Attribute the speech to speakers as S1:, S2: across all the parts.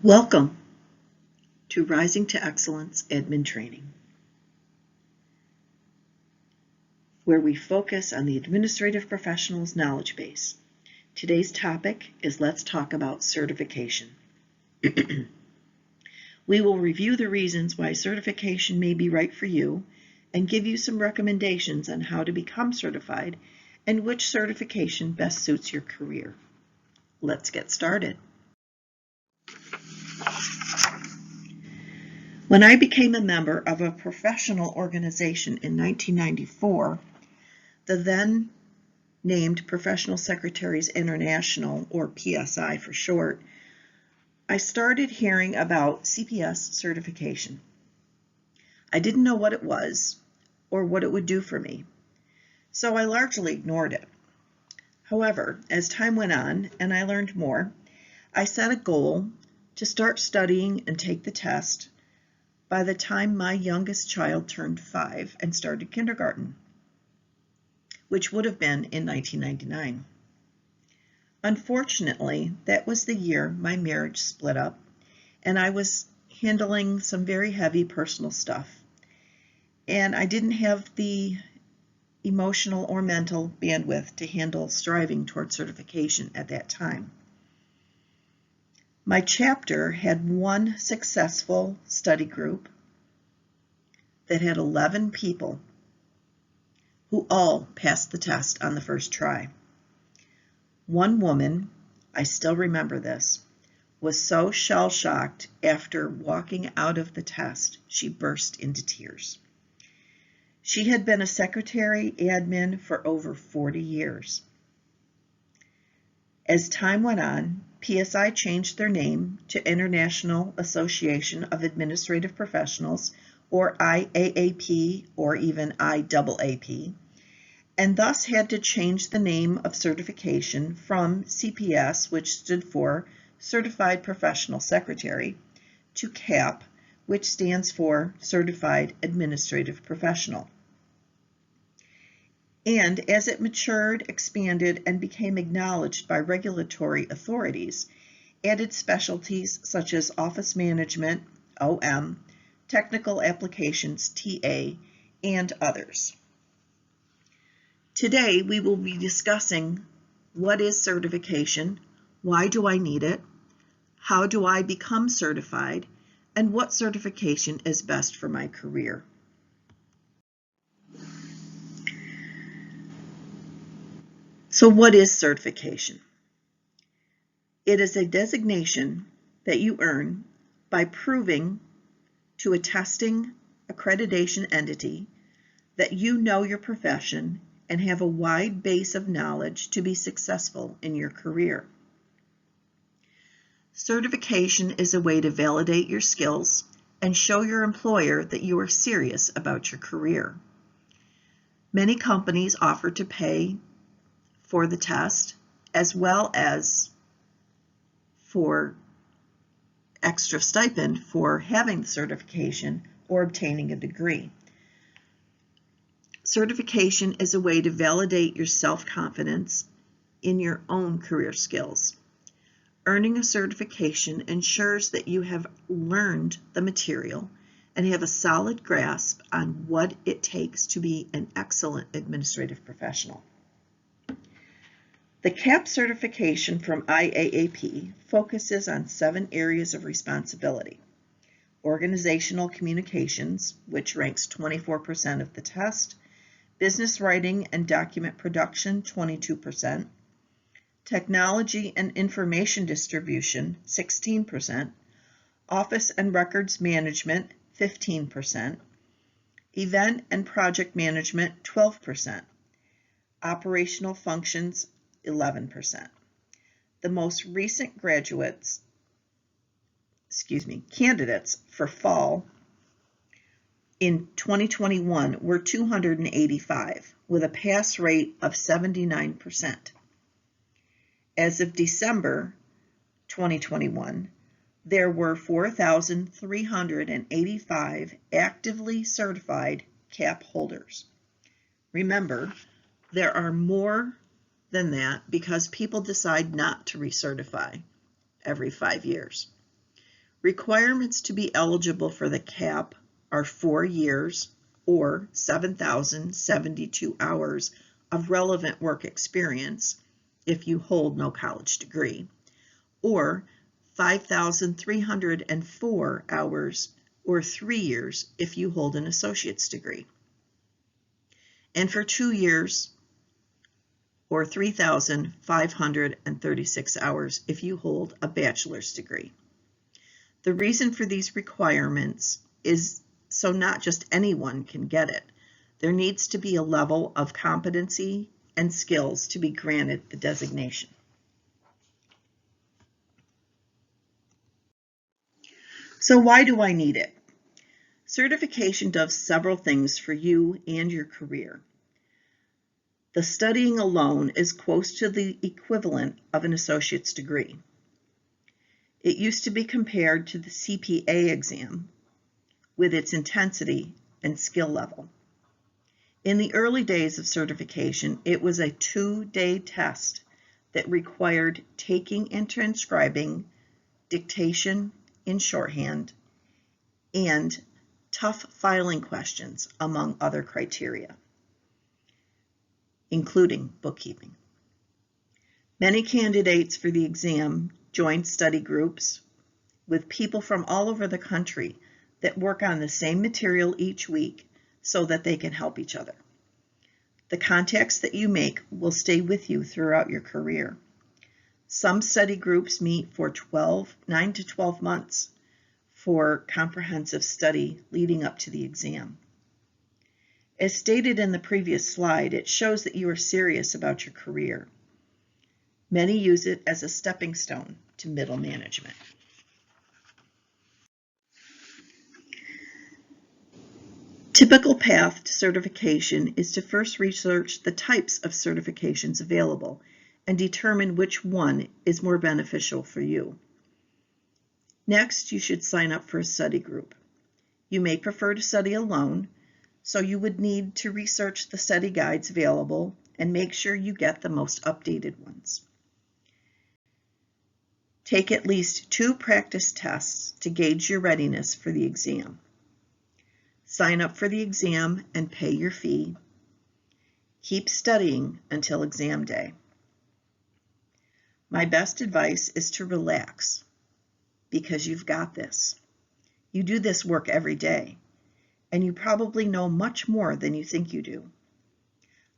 S1: Welcome to Rising to Excellence Admin Training, where we focus on the administrative professional's knowledge base. Today's topic is let's talk about certification. We will review the reasons why certification may be right for you and give you some recommendations on how to become certified and which certification best suits your career. Let's get started. When I became a member of a professional organization in 1994, the then named Professional Secretaries International, or PSI for short, I started hearing about CPS certification. I didn't know what it was or what it would do for me, so I largely ignored it. However, as time went on and I learned more, I set a goal to start studying and take the test by the time my youngest child turned 5 and started kindergarten, which would have been in 1999. Unfortunately, that was the year my marriage split up, and I was handling some very heavy personal stuff, and I didn't have the emotional or mental bandwidth to handle striving toward certification at that time. My chapter had one successful study group that had 11 people who all passed the test on the first try. One woman, I still remember this, was so shell-shocked after walking out of the test, she burst into tears. She had been a secretary admin for over 40 years. As time went on, PSI changed their name to International Association of Administrative Professionals, or IAAP, or even IAAP, and thus had to change the name of certification from CPS, which stood for Certified Professional Secretary, to CAP, which stands for Certified Administrative Professional. And as it matured, expanded, and became acknowledged by regulatory authorities, added specialties such as office management, OM, technical applications, TA, and others. Today, we will be discussing what is certification, why do I need it, how do I become certified, and what certification is best for my career. So what is certification? It is a designation that you earn by proving to a testing accreditation entity that you know your profession and have a wide base of knowledge to be successful in your career. Certification is a way to validate your skills and show your employer that you are serious about your career. Many companies offer to pay for the test as well as for extra stipend for having the certification or obtaining a degree. Certification is a way to validate your self-confidence in your own career skills. Earning a certification ensures that you have learned the material and have a solid grasp on what it takes to be an excellent administrative professional. The CAP certification from IAAP focuses on 7 areas of responsibility. Organizational communications, which ranks 24% of the test, business writing and document production, 22%, technology and information distribution, 16%, office and records management, 15%, event and project management, 12%, operational functions, 11%. The most recent candidates for fall in 2021 were 285 with a pass rate of 79%. As of December 2021, there were 4,385 actively certified CAP holders. Remember, there are more than that because people decide not to recertify every 5 years. Requirements to be eligible for the CAP are 4 years or 7,072 hours of relevant work experience if you hold no college degree, or 5,304 hours or 3 years if you hold an associate's degree, and for 2 years or 3,536 hours if you hold a bachelor's degree. The reason for these requirements is so not just anyone can get it. There needs to be a level of competency and skills to be granted the designation. So why do I need it? Certification does several things for you and your career. The studying alone is close to the equivalent of an associate's degree. It used to be compared to the CPA exam with its intensity and skill level. In the early days of certification, it was a 2-day test that required taking and transcribing dictation in shorthand and tough filing questions, among other criteria, including bookkeeping. Many candidates for the exam joined study groups with people from all over the country that work on the same material each week so that they can help each other. The contacts that you make will stay with you throughout your career. Some study groups meet for 9 to 12 months for comprehensive study leading up to the exam. As stated in the previous slide, it shows that you are serious about your career. Many use it as a stepping stone to middle management. Typical path to certification is to first research the types of certifications available and determine which one is more beneficial for you. Next, you should sign up for a study group. You may prefer to study alone, so you would need to research the study guides available and make sure you get the most updated ones. Take at least 2 practice tests to gauge your readiness for the exam. Sign up for the exam and pay your fee. Keep studying until exam day. My best advice is to relax, because you've got this. You do this work every day, and you probably know much more than you think you do.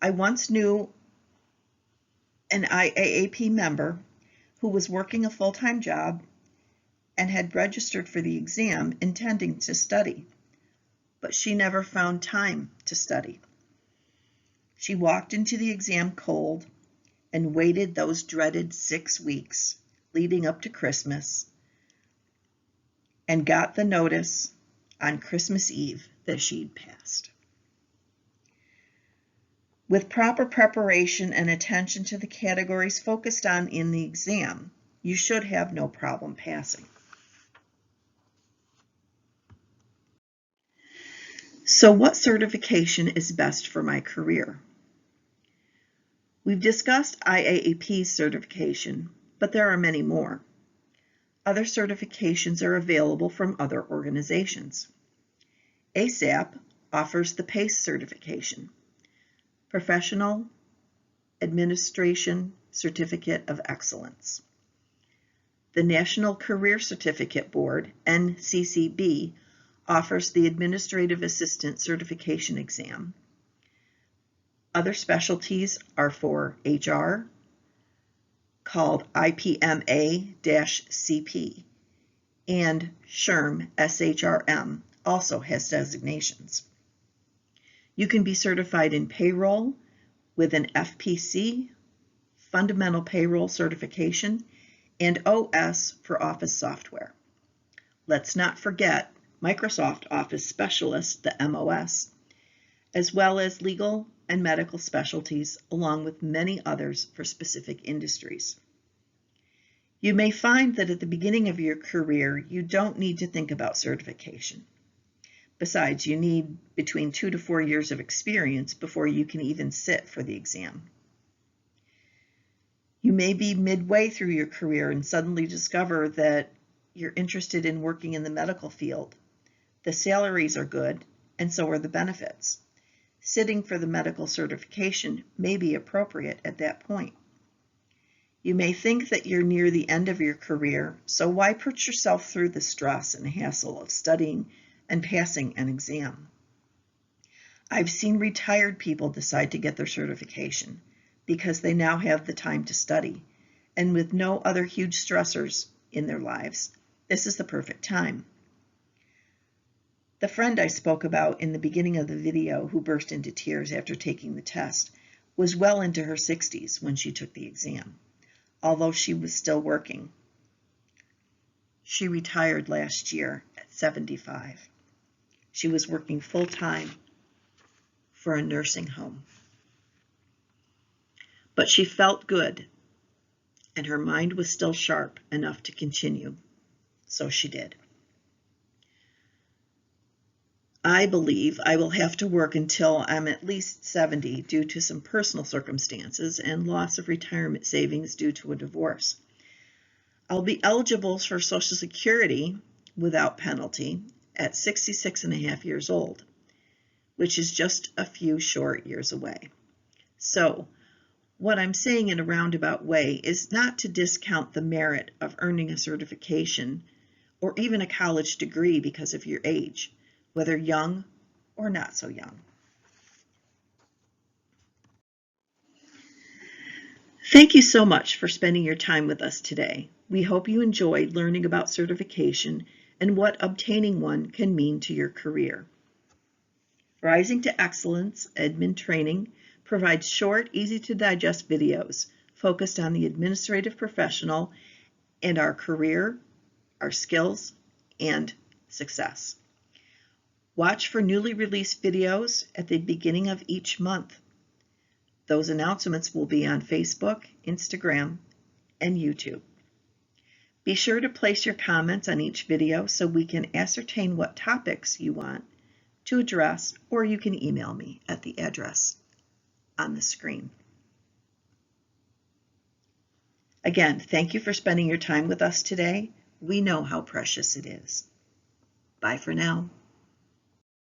S1: I once knew an IAAP member who was working a full-time job and had registered for the exam intending to study, but she never found time to study. She walked into the exam cold and waited those dreaded 6 weeks leading up to Christmas and got the notice on Christmas Eve that she'd passed. With proper preparation and attention to the categories focused on in the exam, you should have no problem passing. So what certification is best for my career? We've discussed IAAP certification, but there are many more. Other certifications are available from other organizations. ASAP offers the PACE certification, Professional Administration Certificate of Excellence. The National Career Certificate Board, NCCB, offers the Administrative Assistant Certification Exam. Other specialties are for HR, called IPMA-CP, and SHRM, SHRM, also has designations. You can be certified in payroll with an FPC, Fundamental Payroll Certification, and OS for Office software. Let's not forget Microsoft Office Specialist, the MOS, as well as legal and medical specialties, along with many others for specific industries. You may find that at the beginning of your career, you don't need to think about certification. Besides, you need between 2 to 4 years of experience before you can even sit for the exam. You may be midway through your career and suddenly discover that you're interested in working in the medical field. The salaries are good, and so are the benefits. Sitting for the medical certification may be appropriate at that point. You may think that you're near the end of your career, so why put yourself through the stress and hassle of studying and passing an exam? I've seen retired people decide to get their certification because they now have the time to study, and with no other huge stressors in their lives, this is the perfect time. The friend I spoke about in the beginning of the video who burst into tears after taking the test was well into her 60s when she took the exam, although she was still working. She retired last year at 75. She was working full-time for a nursing home. But she felt good, and her mind was still sharp enough to continue, so she did. I believe I will have to work until I'm at least 70 due to some personal circumstances and loss of retirement savings due to a divorce. I'll be eligible for Social Security without penalty at 66.5 years old, which is just a few short years away. So, what I'm saying in a roundabout way is not to discount the merit of earning a certification or even a college degree because of your age, whether young or not so young. Thank you so much for spending your time with us today. We hope you enjoyed learning about certification and what obtaining one can mean to your career. Rising to Excellence Admin Training provides short, easy-to-digest videos focused on the administrative professional and our career, our skills, and success. Watch for newly released videos at the beginning of each month. Those announcements will be on Facebook, Instagram, and YouTube. Be sure to place your comments on each video so we can ascertain what topics you want to address, or you can email me at the address on the screen. Again, thank you for spending your time with us today. We know how precious it is. Bye for now.